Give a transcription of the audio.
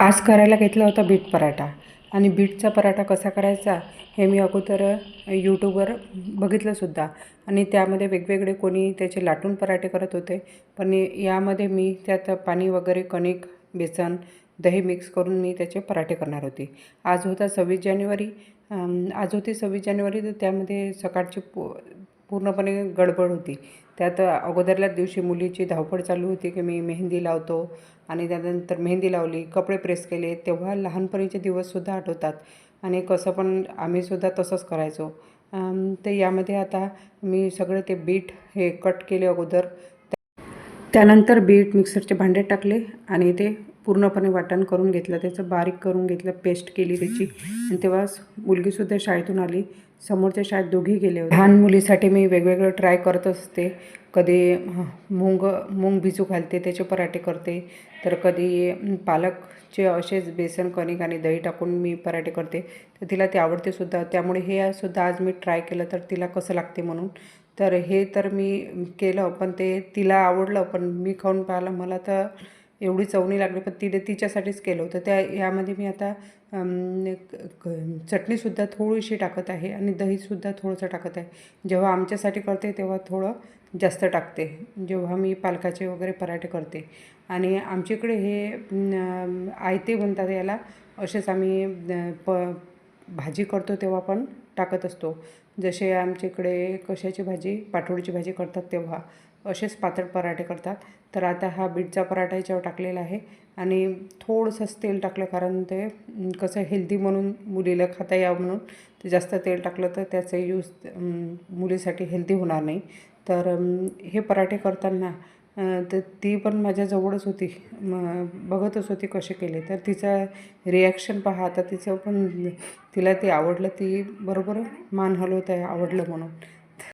आज करायला घेतला होता बीट पराठा आणि बीटचा पराठा कसा करायचा हे मी अगोदर यूट्यूबवर बघितलंसुद्धा आणि त्यामध्ये वेगवेगळे कोणी त्याचे लाटून पराठे करत होते. पण यामध्ये मी त्यात पाणी वगैरे कणिक, बेसन, दही मिक्स करून मी त्याचे पराठे करणार होते. आज होता 26 जानेवारी. आज होती 26 जानेवारी, तर त्यामध्ये सकाळची पूर्णपणे गडबड होती. त्यात अगोदरल्याच दिवशी मुलीची धावपळ चालू होती की मी मेहंदी लावतो आणि त्यानंतर मेहंदी लावली, कपडे प्रेस केले. तेव्हा लहानपणीचे दिवससुद्धा आठवतात आणि कसं पण आम्हीसुद्धा तसंच करायचो. तर यामध्ये आता मी सगळे ते बीट हे कट केले अगोदर. त्यानंतर बीट मिक्सरचे भांड्यात टाकले आणि ते पूर्णपणे वाटण करून घेतलं, त्याचं बारीक करून घेतलं, पेस्ट केली त्याची. आणि तेव्हा मुलगीसुद्धा शाळेतून आली. समोरच्या शाळेत दोघी गेले होते. लहान मुलीसाठी मी वेगवेगळं ट्राय करत असते. कधी मूग भिजू घालते, त्याचे पराठे करते. तर कधी पालकचे असेच बेसन, कणिक आणि दही टाकून मी पराठे करते. तर तिला ते आवडतेसुद्धा. त्यामुळे हे सुद्धा आज मी ट्राय केलं तर तिला कसं लागते म्हणून. तर हे तर मी केलं, पण ते तिला आवडलं. पण मी खाऊन पाहिलं, मला तर एवढी चव नाही लागली. पण तिने तिच्यासाठीच केलं होतं. यामध्ये मी आता चटणीसुद्धा थोडीशी टाकत आहे आणि दहीसुद्धा थोडंसं टाकत आहे. जेव्हा आमच्यासाठी करते तेव्हा थोडं जास्त टाकते, जेव्हा मी पालकाचे वगैरे पराठे करते. आणि आमच्याकडे हे आयते म्हणतात याला. असेच आम्ही भाजी करतो तेव्हा पण टाकत असतो. जसे आमच्याकडे कशाची भाजी, पाटोळीची भाजी करतात तेव्हा असेच पातळ पराठे करतात. तर आता हा बीटचा पराठा याच्यावर टाकलेला आहे आणि थोडंसंच तेल टाकलं, कारण ते कसं हेल्दी म्हणून मुलीला खाता यावं म्हणून. ते जास्त तेल टाकलं तर त्याचा यूज मुलीसाठी हेल्दी होणार नाही. तर हे पराठे करताना तर ती पण माझ्याजवळच होती, बघतच होती कसे केले. तर तिचा रिॲक्शन पहा. आता तिचं पण तिला ते आवडलं, ती बरोबर मान हलवत आहे आवडलं म्हणून.